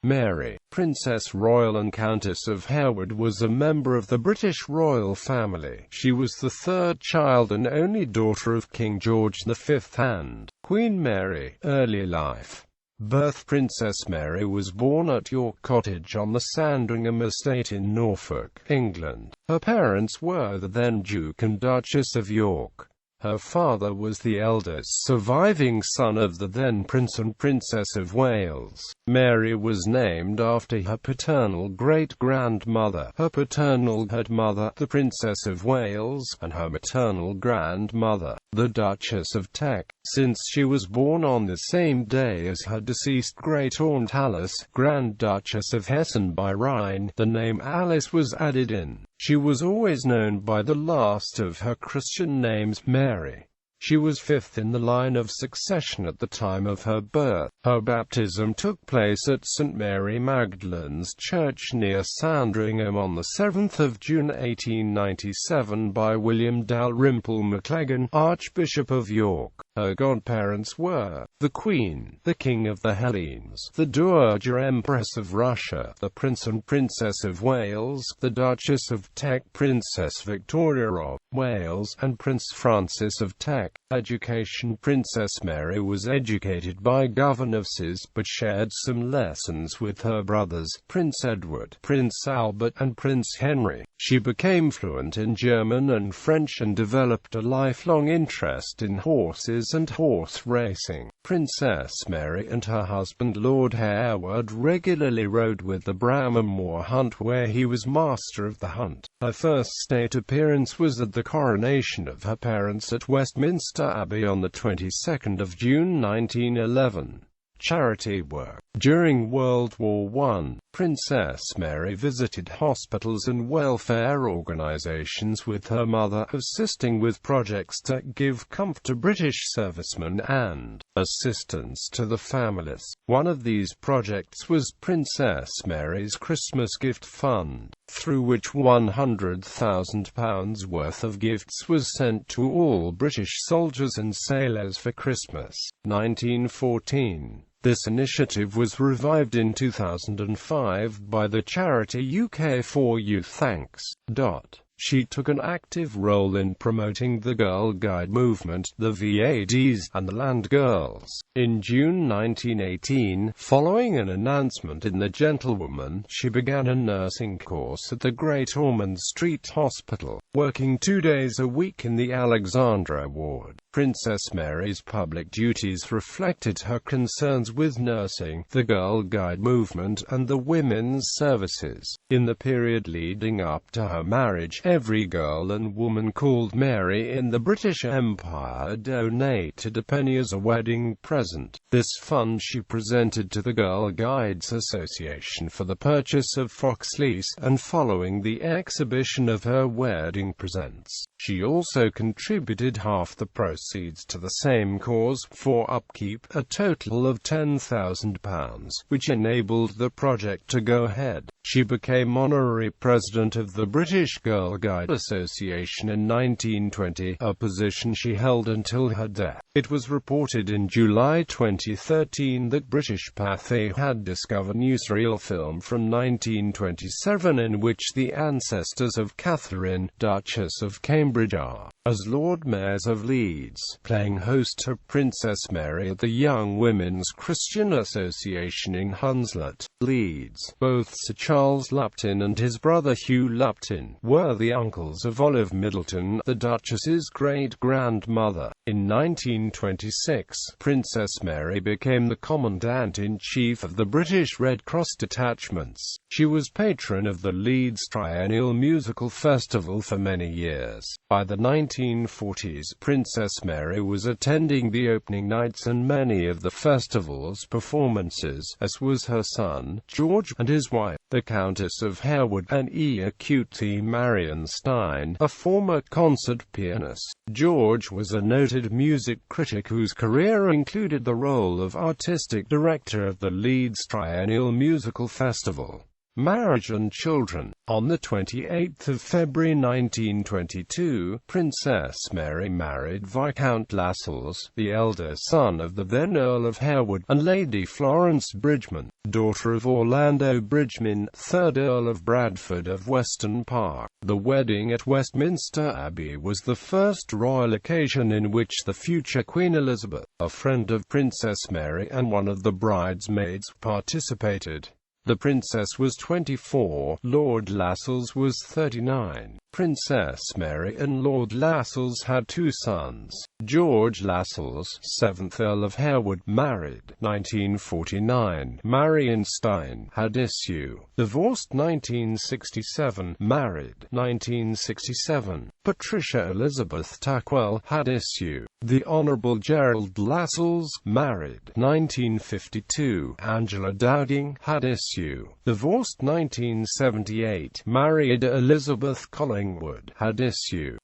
Mary, Princess Royal and Countess of Harewood, was a member of the British royal family. She was the third child and only daughter of King George V and Queen Mary. Early life. Birth: Princess Mary was born at York Cottage on the Sandringham estate in Norfolk, England. Her parents were the then Duke and Duchess of York. Her father was the eldest surviving son of the then Prince and Princess of Wales. Mary was named after her paternal great-grandmother, her paternal godmother, the Princess of Wales, and her maternal grandmother, the Duchess of Teck. Since she was born on the same day as her deceased great-aunt Alice, Grand Duchess of Hessen by Rhine, the name Alice was added in. She was always known by the last of her Christian names, Mary. She was fifth in the line of succession at the time of her birth. Her baptism took place at St. Mary Magdalene's Church near Sandringham on the 7th of June 1897 by William Dalrymple Maclagan, Archbishop of York. Her godparents were the Queen, the King of the Hellenes, the Dowager Empress of Russia, the Prince and Princess of Wales, the Duchess of Teck, Princess Victoria of Wales, and Prince Francis of Teck. Education: Princess Mary was educated by governesses, but shared some lessons with her brothers, Prince Edward, Prince Albert, and Prince Henry. She became fluent in German and French and developed a lifelong interest in horses and horse racing. Princess Mary and her husband Lord Harewood regularly rode with the Bramham Moor Hunt, where he was master of the hunt. Her first state appearance was at the coronation of her parents at Westminster Abbey on the 22nd of June 1911. Charity work. During World War I, Princess Mary visited hospitals and welfare organizations with her mother, assisting with projects to give comfort to British servicemen and assistance to the families. One of these projects was Princess Mary's Christmas Gift Fund, through which £100,000 worth of gifts was sent to all British soldiers and sailors for Christmas. 1914. This initiative was revived in 2005 by the charity UK for Youth. Thanks. She took an active role in promoting the Girl Guide movement, the VADs, and the Land Girls. In June 1918, following an announcement in The Gentlewoman, she began a nursing course at the Great Ormond Street Hospital, working 2 days a week in the Alexandra ward. Princess Mary's public duties reflected her concerns with nursing, the Girl Guide movement, and the women's services. In the period leading up to her marriage, every girl and woman called Mary in the British Empire donated a penny as a wedding present. This fund she presented to the Girl Guides Association for the purchase of Foxleys, and following the exhibition of her wedding presents, she also contributed half the proceeds to the same cause, for upkeep, a total of £10,000, which enabled the project to go ahead. She became honorary president of the British Girl Guide Association in 1920, a position she held until her death. It was reported in July 2013 that British Pathé had discovered newsreel film from 1927 in which the ancestors of Catherine, Duchess of Cambridge, are, as Lord Mayors of Leeds, playing host to Princess Mary at the Young Women's Christian Association in Hunslet, Leeds. Both Sir Charles Lupton and his brother Hugh Lupton were the uncles of Olive Middleton, the Duchess's great-grandmother. In 1926, Princess Mary became the Commandant-in-Chief of the British Red Cross detachments. She was patron of the Leeds Triennial Musical Festival for many years. By the 1940s, Princess Mary was attending the opening nights and many of the festival's performances, as was her son, George, and his wife, the Countess of Harewood, and Q.T. Marion Stein, a former concert pianist. George was a noted music critic whose career included the role of artistic director of the Leeds Triennial Musical Festival. Marriage and children. On 28 February 1922, Princess Mary married Viscount Lascelles, the elder son of the then Earl of Harewood, and Lady Florence Bridgeman, daughter of Orlando Bridgeman, 3rd Earl of Bradford of Weston Park. The wedding at Westminster Abbey was the first royal occasion in which the future Queen Elizabeth, a friend of Princess Mary and one of the bridesmaids, participated. The princess was 24, Lord Lascelles was 39. Princess Mary and Lord Lascelles had two sons. George Lascelles, 7th Earl of Harewood, married, 1949. Marion Stein, had issue, divorced 1967, married, 1967. Patricia Elizabeth Tackwell, had issue. The Honourable Gerald Lascelles, married, 1952. Angela Dowding, had issue, divorced 1978. Married Elizabeth Collingwood, had issue.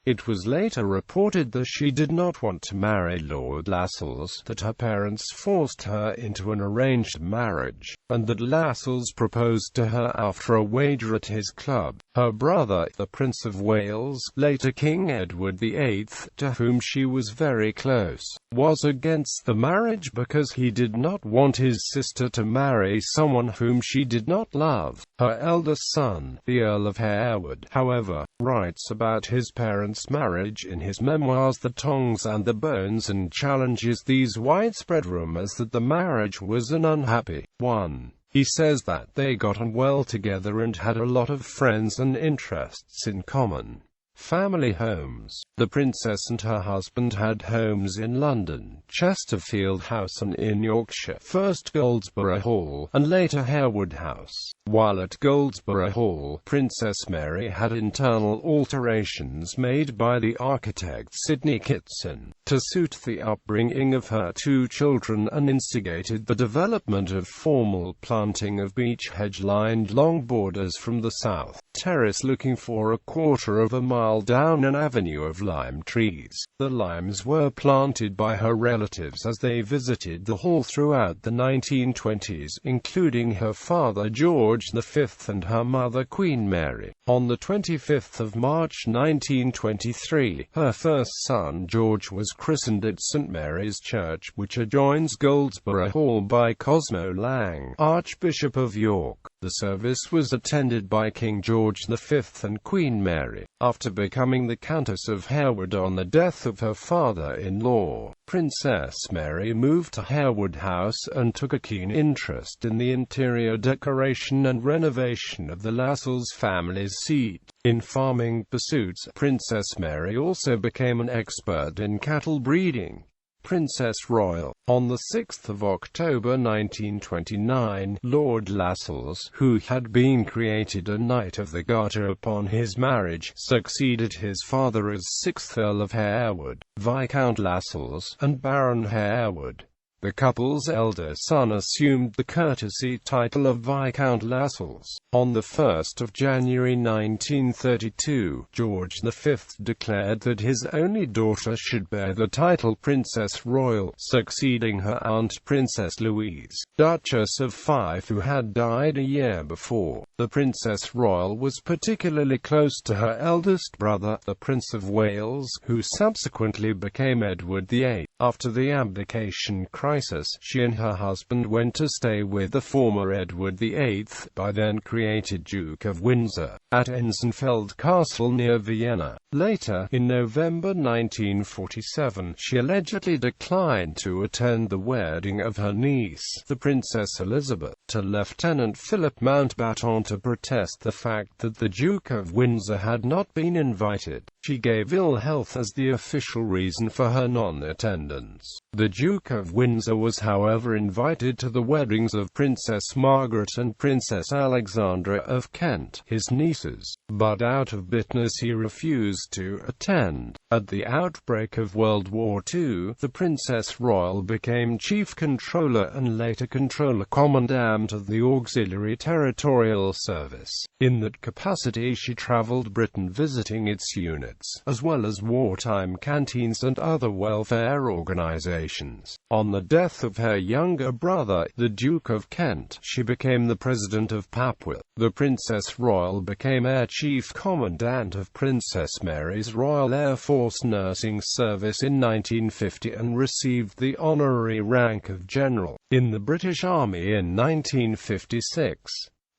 It was later reported that she did not want to marry Lord Lascelles, that her parents forced her into an arranged marriage, and that Lascelles proposed to her after a wager at his club. Her brother, the Prince of Wales, later King Edward VIII, to whom she was very close, was against the marriage because he did not want his sister to marry someone whom she did not love. Her eldest son, the Earl of Harewood, however, writes about his parents' marriage in his memoirs The Tongs and the Bones, and challenges these widespread rumors that the marriage was an unhappy one. He says that they got on well together and had a lot of friends and interests in common. Family homes. The princess and her husband had homes in London, Chesterfield House, and in Yorkshire, first Goldsborough Hall, and later Harewood House. While at Goldsborough Hall, Princess Mary had internal alterations made by the architect Sidney Kitson to suit the upbringing of her two children, and instigated the development of formal planting of beech hedge-lined long borders from the south terrace looking for a quarter of a mile down an avenue of lime trees. The limes were planted by her relatives as they visited the hall throughout the 1920s, including her father George V and her mother Queen Mary. On the 25th of March 1923, her first son George was christened at St Mary's Church, which adjoins Goldsborough Hall, by Cosmo Lang, Archbishop of York. The service was attended by King George V and Queen Mary. After becoming the Countess of Harewood on the death of her father-in-law, Princess Mary moved to Harewood House and took a keen interest in the interior decoration and renovation of the Lascelles family's seat. In farming pursuits, Princess Mary also became an expert in cattle breeding. Princess Royal. On 6 October 1929, Lord Lascelles, who had been created a Knight of the Garter upon his marriage, succeeded his father as 6th Earl of Harewood, Viscount Lascelles, and Baron Harewood. The couple's elder son assumed the courtesy title of Viscount Lascelles. On 1 January 1932, George V declared that his only daughter should bear the title Princess Royal, succeeding her aunt Princess Louise, Duchess of Fife, who had died a year before. The Princess Royal was particularly close to her eldest brother, the Prince of Wales, who subsequently became Edward VIII. After the abdication crisis, she and her husband went to stay with the former Edward VIII, by then created Duke of Windsor, at Ensenfeld Castle near Vienna. Later, in November 1947, she allegedly declined to attend the wedding of her niece, the Princess Elizabeth, to Lieutenant Philip Mountbatten to protest the fact that the Duke of Windsor had not been invited. She gave ill health as the official reason for her non-attendance. The Duke of Windsor was however invited to the weddings of Princess Margaret and Princess Alexandra of Kent, his nieces, but out of bitterness he refused to attend. At the outbreak of World War II, the Princess Royal became Chief Controller and later Controller Commandant of the Auxiliary Territorial Service. In that capacity she travelled Britain visiting its units. benefits, as well as wartime canteens and other welfare organizations. On the death of her younger brother, the Duke of Kent, she became the President of Papua. The Princess Royal became Air Chief Commandant of Princess Mary's Royal Air Force Nursing Service in 1950 and received the honorary rank of General in the British Army in 1956.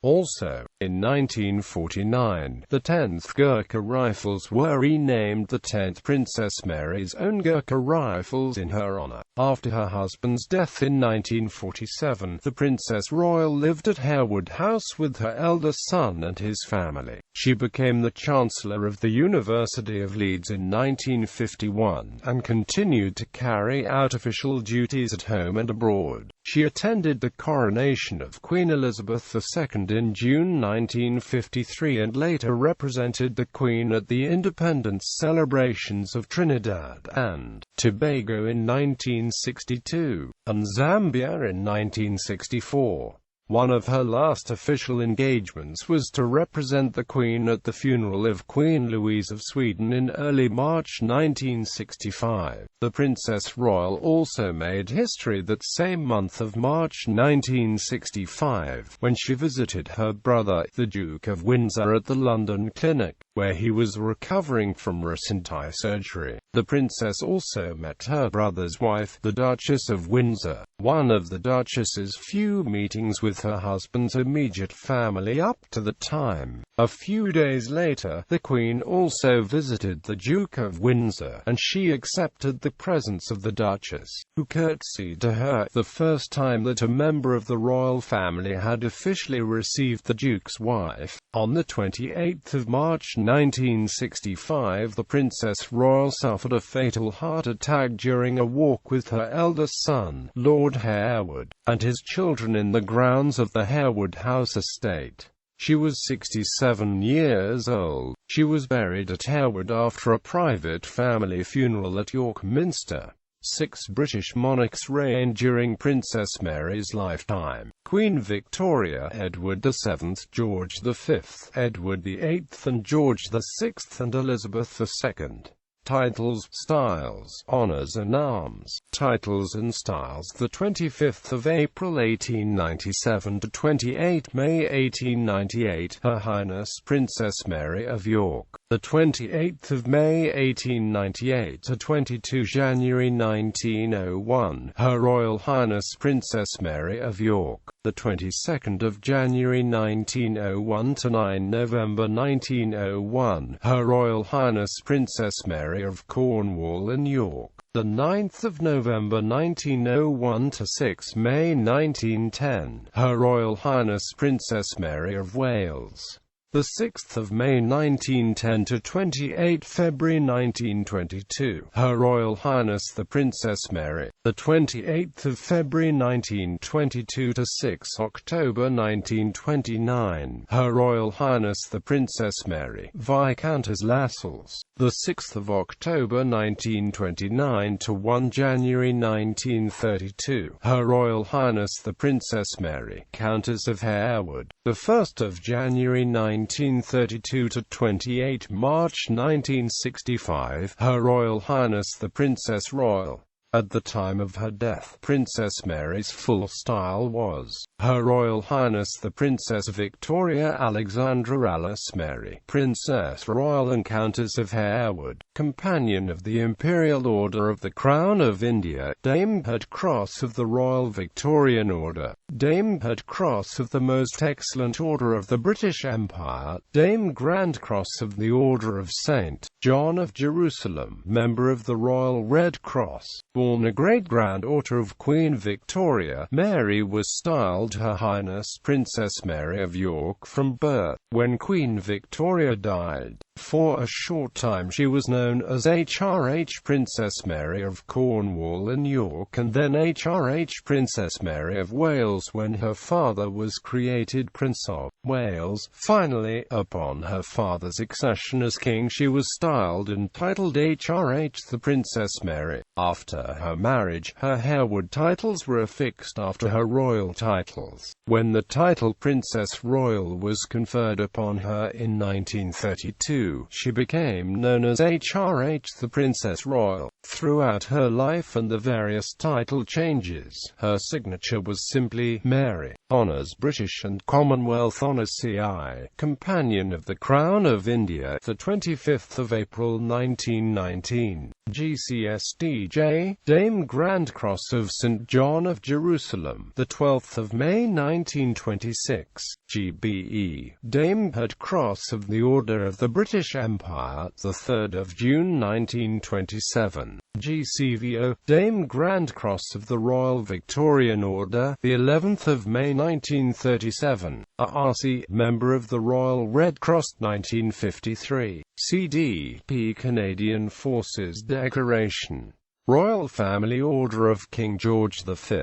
Also, in 1949, the 10th Gurkha Rifles were renamed the 10th Princess Mary's Own Gurkha Rifles in her honor. After her husband's death in 1947, the Princess Royal lived at Harewood House with her eldest son and his family. She became the Chancellor of the University of Leeds in 1951, and continued to carry out official duties at home and abroad. She attended the coronation of Queen Elizabeth II in June 1953 and later represented the Queen at the independence celebrations of Trinidad and Tobago in 1962, and Zambia in 1964. One of her last official engagements was to represent the Queen at the funeral of Queen Louise of Sweden in early March 1965. The Princess Royal also made history that same month of March 1965, when she visited her brother, the Duke of Windsor, at the London clinic, where he was recovering from recent eye surgery. The princess also met her brother's wife, the Duchess of Windsor, one of the Duchess's few meetings with her husband's immediate family up to the time. A few days later, the Queen also visited the Duke of Windsor, and she accepted the presence of the Duchess, who curtsied to her, the first time that a member of the royal family had officially received the Duke's wife. On the 28th of March 1965, the Princess Royal suffered a fatal heart attack during a walk with her eldest son, Lord Harewood, and his children in the grounds of the Harewood House estate. She was 67 years old. She was buried at Harewood after a private family funeral at York Minster. 6 British monarchs reigned during Princess Mary's lifetime: Queen Victoria, Edward VII, George V, Edward VIII and George VI, and Elizabeth II. Titles, styles, honours and arms. Titles and styles: the 25th of April 1897 to 28 May 1898, Her Highness Princess Mary of York. The 28th of May 1898 to 22 January 1901, Her Royal Highness Princess Mary of York. The 22nd of January 1901 to 9 November 1901, Her Royal Highness Princess Mary of Cornwall and York. The 9th of November 1901 to 6 May 1910, Her Royal Highness Princess Mary of Wales. The 6th of May 1910 to 28 February 1922, Her Royal Highness the Princess Mary. The 28th of February 1922 to 6 October 1929, Her Royal Highness the Princess Mary, Viscountess Lascelles. The 6th of October 1929 to 1 January 1932, Her Royal Highness the Princess Mary, Countess of Harewood. The 1st of January 1932 to 28 March 1965, Her Royal Highness the Princess Royal. At the time of her death, Princess Mary's full style was Her Royal Highness the Princess Victoria Alexandra Alice Mary, Princess Royal and Countess of Harewood, Companion of the Imperial Order of the Crown of India, Dame Head Cross of the Royal Victorian Order, Dame Head Cross of the Most Excellent Order of the British Empire, Dame Grand Cross of the Order of St. John of Jerusalem, member of the Royal Red Cross. Born a great-granddaughter of Queen Victoria, Mary was styled Her Highness Princess Mary of York from birth. When Queen Victoria died, for a short time she was known as HRH Princess Mary of Cornwall and York, and then HRH Princess Mary of Wales when her father was created Prince of Wales. Finally, upon her father's accession as king, she was styled and titled HRH the Princess Mary. After her marriage, her Harewood titles were affixed after her royal titles. When the title Princess Royal was conferred upon her in 1932, 1932, she became known as HRH the Princess Royal. Throughout her life and the various title changes, her signature was simply Mary. Honours British and Commonwealth Honours CI, Companion of the Crown of India, the 25th of April 1919. GCSDJ, Dame Grand Cross of St. John of Jerusalem, the 12th of May 1926. GBE, Dame Head Cross of the Order of the British Empire, the 3rd of June 1927. GCVO, Dame Grand Cross of the Royal Victorian Order, the 11th of May 1937. RC, Member of the Royal Red Cross 1953. CDP, Canadian Forces Decoration. Royal Family Order of King George V.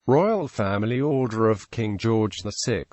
Royal Family Order of King George VI.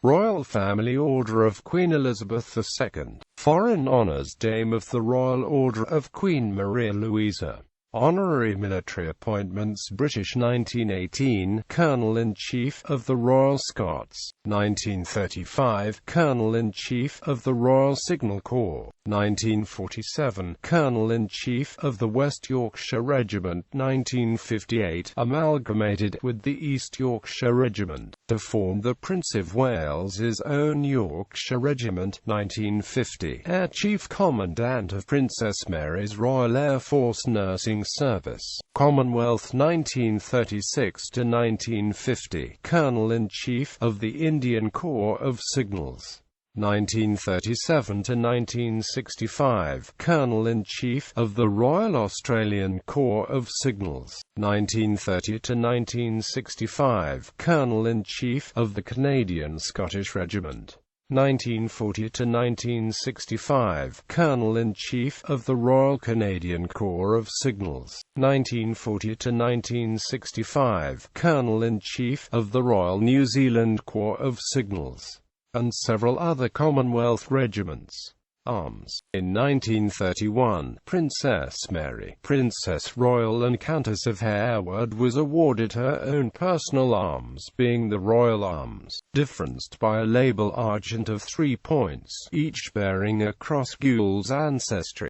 Royal Family Order of Queen Elizabeth II. Foreign Honours Dame of the Royal Order of Queen Maria Louisa. Honorary military appointments British 1918, Colonel-in-Chief of the Royal Scots. 1935, Colonel-in-Chief of the Royal Signal Corps. 1947, Colonel-in-Chief of the West Yorkshire Regiment. 1958, amalgamated with the East Yorkshire Regiment to form the Prince of Wales's own Yorkshire Regiment. 1950, Air Chief Commandant of Princess Mary's Royal Air Force Nursing Service. Commonwealth 1936 to 1950, Colonel-in-Chief of the Indian Corps of Signals. 1937 to 1965, Colonel-in-Chief of the Royal Australian Corps of Signals. 1930 to 1965, Colonel-in-Chief of the Canadian Scottish Regiment. 1940 to 1965, Colonel-in-Chief of the Royal Canadian Corps of Signals. 1940 to 1965, Colonel-in-Chief of the Royal New Zealand Corps of Signals, and several other Commonwealth regiments. Arms. In 1931, Princess Mary, Princess Royal and Countess of Harewood was awarded her own personal arms, being the Royal Arms, differenced by a label argent of 3 points, each bearing a cross gules ancestry.